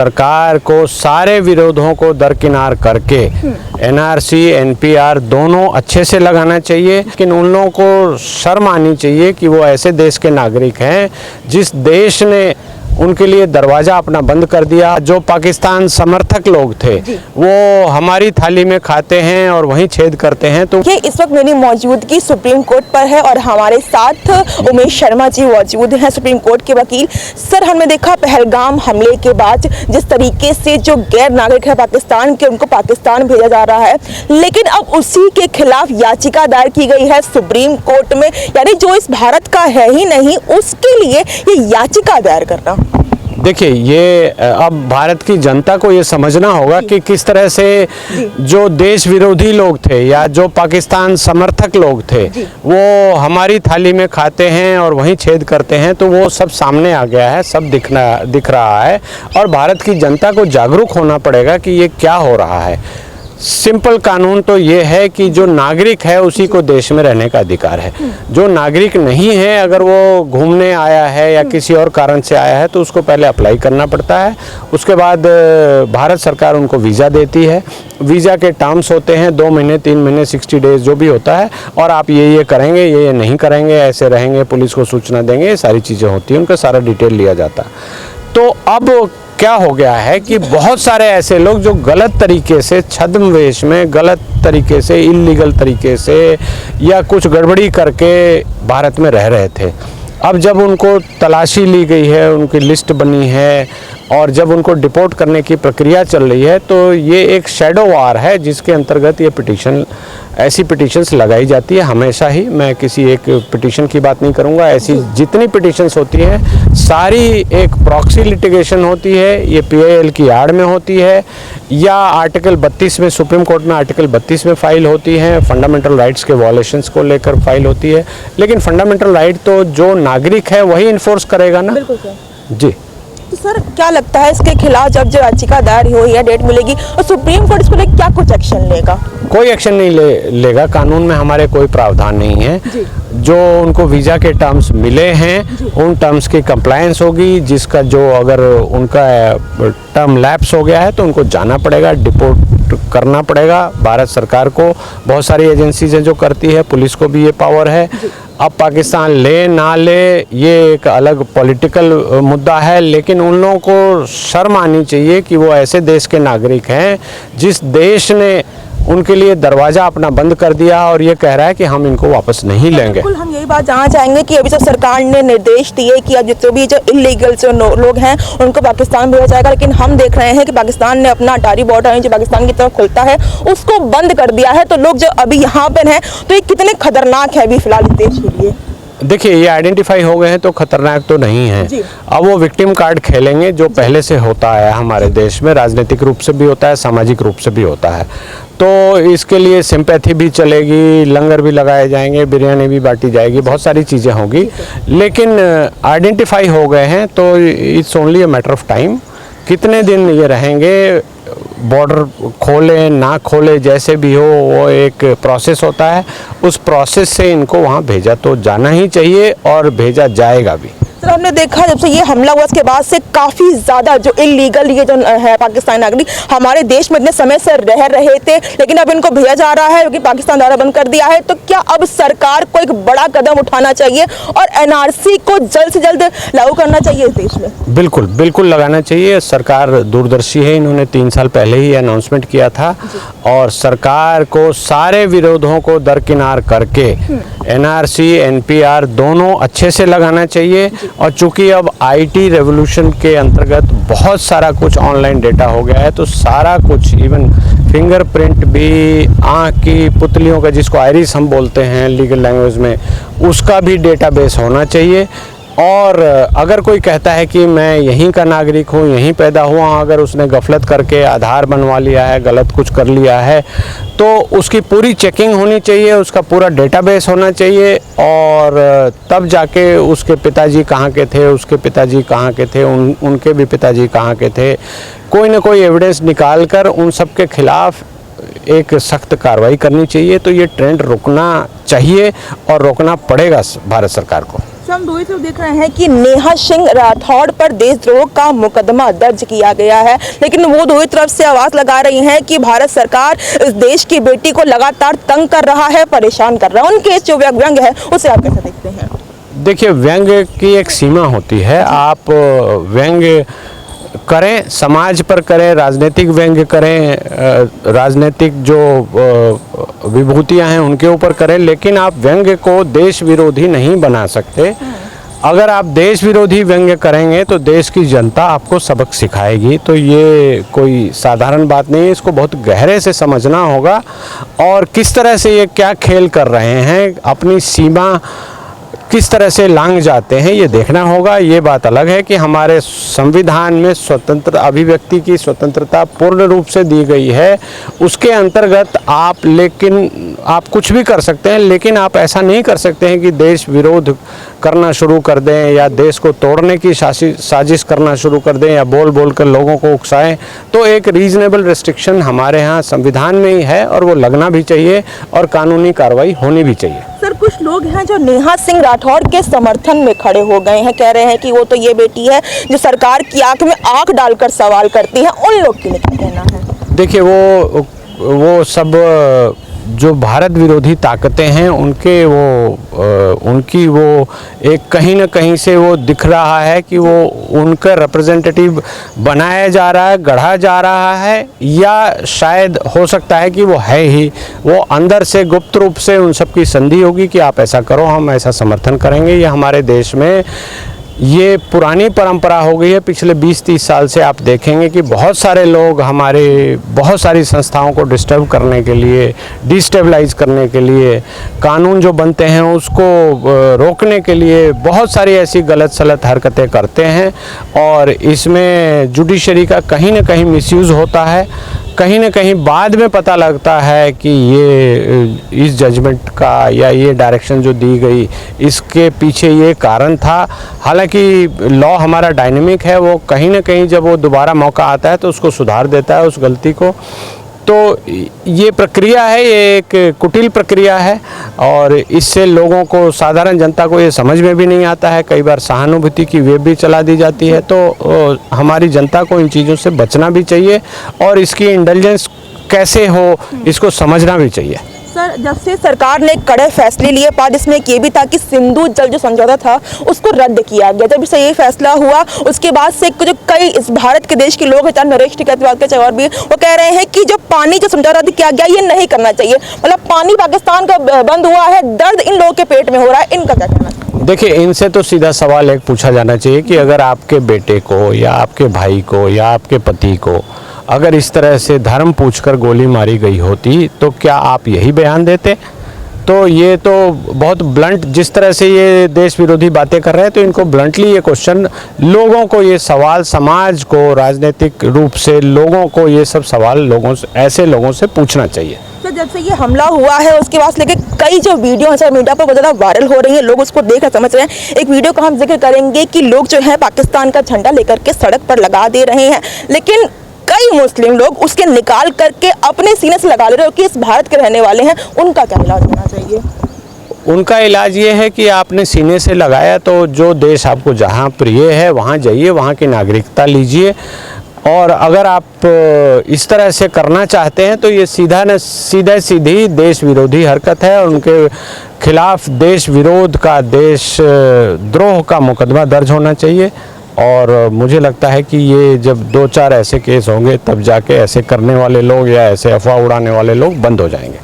सरकार को सारे विरोधों को दरकिनार करके एनआरसी एनपीआर दोनों अच्छे से लगाना चाहिए, लेकिन उन लोगों को शर्म आनी चाहिए कि वो ऐसे देश के नागरिक हैं जिस देश ने उनके लिए दरवाज़ा अपना बंद कर दिया। जो पाकिस्तान समर्थक लोग थे वो हमारी थाली में खाते हैं और वहीं छेद करते हैं। तो ये इस वक्त मेरी मौजूदगी सुप्रीम कोर्ट पर है और हमारे साथ उमेश शर्मा जी मौजूद हैं, सुप्रीम कोर्ट के वकील। सर, हमने देखा पहलगाम हमले के बाद जिस तरीके से जो गैर नागरिक है पाकिस्तान के, उनको पाकिस्तान भेजा जा रहा है, लेकिन अब उसी के खिलाफ याचिका दायर की गई है सुप्रीम कोर्ट में। यानी जो इस भारत का है ही नहीं, उसके लिए ये याचिका दायर करना। देखिए, ये अब भारत की जनता को ये समझना होगा कि किस तरह से जो देश विरोधी लोग थे या जो पाकिस्तान समर्थक लोग थे वो हमारी थाली में खाते हैं और वहीं छेद करते हैं। तो वो सब सामने आ गया है, सब दिख रहा है और भारत की जनता को जागरूक होना पड़ेगा कि ये क्या हो रहा है। सिंपल कानून तो ये है कि जो नागरिक है उसी को देश में रहने का अधिकार है। जो नागरिक नहीं है, अगर वो घूमने आया है या किसी और कारण से आया है तो उसको पहले अप्लाई करना पड़ता है। उसके बाद भारत सरकार उनको वीज़ा देती है। वीज़ा के टर्म्स होते हैं 2 महीने 3 महीने 60 डेज जो भी होता है, और आप ये करेंगे, ये नहीं करेंगे, ऐसे रहेंगे, पुलिस को सूचना देंगे, ये सारी चीज़ें होती हैं, उनका सारा डिटेल लिया जाता है। तो अब क्या हो गया है कि बहुत सारे ऐसे लोग जो गलत तरीके से छद्मवेश में, गलत तरीके से, इल्लीगल तरीके से या कुछ गड़बड़ी करके भारत में रह रहे थे, अब जब उनको तलाशी ली गई है, उनकी लिस्ट बनी है और जब उनको डिपोर्ट करने की प्रक्रिया चल रही है, तो ये एक शैडो वार है जिसके अंतर्गत ये पिटीशन, ऐसी पिटीशंस लगाई जाती है हमेशा ही। मैं किसी एक पिटीशन की बात नहीं करूंगा, ऐसी जितनी पिटीशंस होती हैं सारी एक प्रॉक्सी लिटिगेशन होती है। ये पीआईएल की आड़ में होती है या आर्टिकल 32 में, सुप्रीम कोर्ट में आर्टिकल 32 में फाइल होती हैं, फंडामेंटल राइट्स के वॉलेशंस को लेकर फाइल होती है। लेकिन फंडामेंटल राइट तो जो नागरिक है वही इन्फोर्स करेगा ना। बिल्कुल सर। जी, तो सर क्या लगता है इसके खिलाफ जब जो याचिका दायर हुई है, डेट मिलेगी और सुप्रीम कोर्ट इसको लेकर क्या कुछ एक्शन लेगा? कोई एक्शन नहीं लेगा। कानून में हमारे कोई प्रावधान नहीं है। जो उनको वीज़ा के टर्म्स मिले हैं उन टर्म्स की कंप्लायंस होगी, जिसका जो अगर उनका टर्म लैप्स हो गया है तो उनको जाना पड़ेगा, डिपोर्ट करना पड़ेगा। भारत सरकार को बहुत सारी एजेंसीज हैं जो करती है, पुलिस को भी ये पावर है। अब पाकिस्तान ले ना ले ये एक अलग पॉलिटिकल मुद्दा है, लेकिन उन लोगों को शर्म आनी चाहिए कि वो ऐसे देश के नागरिक हैं जिस देश ने उनके लिए दरवाज़ा अपना बंद कर दिया और ये कह रहा है कि हम इनको वापस नहीं लेंगे। बिल्कुल, हम यही बात जानना चाहेंगे कि अभी जो सरकार ने निर्देश दिए कि अब जितने भी जो इलीगल जो लोग हैं उनको पाकिस्तान भेजा जाएगा, लेकिन हम देख रहे हैं कि पाकिस्तान ने अपना अटारी बॉर्डर जो पाकिस्तान की तरफ खुलता है उसको बंद कर दिया है। तो लोग जो अभी यहाँ पर हैं तो ये कितने खतरनाक है अभी फिलहाल इस देश के लिए? देखिए, ये आइडेंटिफाई हो गए हैं तो खतरनाक तो नहीं है। अब वो विक्टिम कार्ड खेलेंगे जो पहले से होता है हमारे देश में, राजनीतिक रूप से भी होता है, सामाजिक रूप से भी होता है। तो इसके लिए सिंपैथी भी चलेगी, लंगर भी लगाए जाएंगे, बिरयानी भी बांटी जाएगी, बहुत सारी चीज़ें होंगी। लेकिन आइडेंटिफाई हो गए हैं तो it's only a matter of time. कितने दिन ये रहेंगे, बॉर्डर खोले ना खोले जैसे भी हो, वो एक प्रोसेस होता है। उस प्रोसेस से इनको वहाँ भेजा तो जाना ही चाहिए और भेजा जाएगा भी। सर, हमने देखा जब से ये हमला हुआ उसके बाद से काफ़ी ज़्यादा जो इलीगल ये जो है पाकिस्तानी नागरिक हमारे देश में इतने समय से रह रहे थे, लेकिन अब इनको भेजा जा रहा है क्योंकि पाकिस्तान द्वारा बंद कर दिया है। तो क्या अब सरकार को एक बड़ा कदम उठाना चाहिए और एनआरसी को जल्द से जल्द लागू करना चाहिए इस देश में? बिल्कुल बिल्कुल लगाना चाहिए। सरकार दूरदर्शी है, इन्होंने 3 साल पहले ही अनाउंसमेंट किया था और सरकार को सारे विरोधों को दरकिनार करके एनआरसी एनपीआर दोनों अच्छे से लगाना चाहिए। और चूंकि अब आईटी रेवोल्यूशन के अंतर्गत बहुत सारा कुछ ऑनलाइन डेटा हो गया है, तो सारा कुछ, इवन फिंगरप्रिंट भी, आँख की पुतलियों का जिसको आइरिस हम बोलते हैं लीगल लैंग्वेज में, उसका भी डेटाबेस होना चाहिए। और अगर कोई कहता है कि मैं यहीं का नागरिक हूँ, यहीं पैदा हुआ हूँ, अगर उसने गफलत करके आधार बनवा लिया है, गलत कुछ कर लिया है, तो उसकी पूरी चेकिंग होनी चाहिए, उसका पूरा डेटाबेस होना चाहिए। और तब जाके उसके पिताजी कहाँ के थे, उसके पिताजी कहाँ के थे, उनके भी पिताजी कहाँ के थे, कोई ना कोई एविडेंस निकाल कर उन सब के खिलाफ एक सख्त कार्रवाई करनी चाहिए। तो ये ट्रेंड रुकना चाहिए और रोकना पड़ेगा भारत सरकार को। जैसे हम दूसरी तरफ देख रहे हैं कि नेहा सिंह राठौड़ पर देशद्रोह का मुकदमा दर्ज किया गया है, लेकिन वो दूसरी तरफ से आवाज लगा रही हैं कि भारत सरकार इस देश की बेटी को लगातार तंग कर रहा है, परेशान कर रहा है। उनके जो व्यंग है उसे आप कैसे देखते हैं? देखिए, व्यंग्य की एक सीमा होती है। आप व्यंग्य करें, समाज पर करें, राजनीतिक व्यंग्य करें, राजनीतिक जो विभूतियां हैं उनके ऊपर करें, लेकिन आप व्यंग्य को देश विरोधी नहीं बना सकते। अगर आप देश विरोधी व्यंग्य करेंगे तो देश की जनता आपको सबक सिखाएगी। तो ये कोई साधारण बात नहीं है, इसको बहुत गहरे से समझना होगा। और किस तरह से ये क्या खेल कर रहे हैं, अपनी सीमा किस तरह से लांघ जाते हैं, ये देखना होगा। ये बात अलग है कि हमारे संविधान में स्वतंत्र अभिव्यक्ति की स्वतंत्रता पूर्ण रूप से दी गई है, उसके अंतर्गत आप कुछ भी कर सकते हैं, लेकिन आप ऐसा नहीं कर सकते हैं कि देश विरोध करना शुरू कर दें या देश को तोड़ने की साजिश करना शुरू कर दें या बोल बोल कर लोगों को उकसाएं। तो एक रीजनेबल रिस्ट्रिक्शन हमारे यहाँ संविधान में ही है और वो लगना भी चाहिए और कानूनी कार्रवाई होनी भी चाहिए। सर, कुछ लोग हैं जो नेहा सिंह राठौड़ के समर्थन में खड़े हो गए हैं, कह रहे हैं कि वो तो ये बेटी है जो सरकार की आंख में आंख डालकर सवाल करती है। उन लोग के लिए क्या कहना है? देखिए, वो सब जो भारत विरोधी ताकतें हैं उनकी वो एक कहीं ना कहीं से वो दिख रहा है कि वो उनका रिप्रेजेंटेटिव बनाया जा रहा है, गढ़ा जा रहा है, या शायद हो सकता है कि वो है ही। वो अंदर से गुप्त रूप से उन सब की संधि होगी कि आप ऐसा करो, हम ऐसा समर्थन करेंगे। ये हमारे देश में ये पुरानी परंपरा हो गई है। पिछले 20-30 साल से आप देखेंगे कि बहुत सारे लोग हमारे बहुत सारी संस्थाओं को डिस्टर्ब करने के लिए, डिस्टेबलाइज करने के लिए, कानून जो बनते हैं उसको रोकने के लिए बहुत सारी ऐसी गलत सलत हरकतें करते हैं। और इसमें जुडिशरी का कहीं ना कहीं मिसयूज़ होता है। कहीं ना कहीं बाद में पता लगता है कि ये इस जजमेंट का या ये डायरेक्शन जो दी गई इसके पीछे ये कारण था। हालांकि लॉ हमारा डायनेमिक है, वो कहीं ना कहीं जब वो दोबारा मौका आता है तो उसको सुधार देता है उस गलती को। तो ये प्रक्रिया है, ये एक कुटिल प्रक्रिया है और इससे लोगों को, साधारण जनता को ये समझ में भी नहीं आता है। कई बार सहानुभूति की वेब भी चला दी जाती है। तो हमारी जनता को इन चीज़ों से बचना भी चाहिए और इसकी इंटेलिजेंस कैसे हो इसको समझना भी चाहिए। सर, जब से सरकार ने कड़े फैसले लिए, बाद इसमें ये भी था कि सिंधु जल जो समझौता था उसको रद्द किया गया। जब से ये फैसला हुआ उसके बाद से जो कई इस भारत के देश के लोग हैं, चाहे नरेश टिकैत के चाहे और भी, वो कह रहे हैं कि जो पानी जो समझौता रद्द किया गया ये नहीं करना चाहिए। मतलब पानी पाकिस्तान का बंद हुआ है, दर्द इन लोगों के पेट में हो रहा है, इनका क्या कहना है? देखिए, इनसे तो सीधा सवाल एक पूछा जाना चाहिए कि अगर आपके बेटे को या आपके भाई को या आपके पति को अगर इस तरह से धर्म पूछकर गोली मारी गई होती तो क्या आप यही बयान देते? तो ये तो बहुत ब्लंट, जिस तरह से ये देश विरोधी बातें कर रहे हैं, तो इनको ब्लंटली ये क्वेश्चन, लोगों को ये सवाल, समाज को, राजनीतिक रूप से लोगों को ये सब सवाल लोगों से, ऐसे लोगों से पूछना चाहिए। तो जब से ये हमला हुआ है उसके बाद लेके कई जो वीडियो सोशल मीडिया पर बहुत ज़्यादा वायरल हो रही हैं, लोग उसको देख रहे समझ रहे हैं। एक वीडियो का हम जिक्र करेंगे कि लोग जो है पाकिस्तान का झंडा लेकर के सड़क पर लगा दे रहे हैं, लेकिन कई मुस्लिम लोग उसके निकाल करके अपने सीने से लगा ले रहे हो कि इस भारत के रहने वाले हैं। उनका क्या इलाज होना चाहिए? उनका इलाज ये है कि आपने सीने से लगाया तो जो देश आपको जहाँ प्रिय है वहाँ जाइए, वहाँ की नागरिकता लीजिए। और अगर आप इस तरह से करना चाहते हैं तो ये सीधी देश विरोधी हरकत है और उनके खिलाफ देश विरोध का, देश द्रोह का मुकदमा दर्ज होना चाहिए। और मुझे लगता है कि ये जब 2-4 ऐसे केस होंगे तब जाके ऐसे करने वाले लोग या ऐसे अफवाह उड़ाने वाले लोग बंद हो जाएंगे।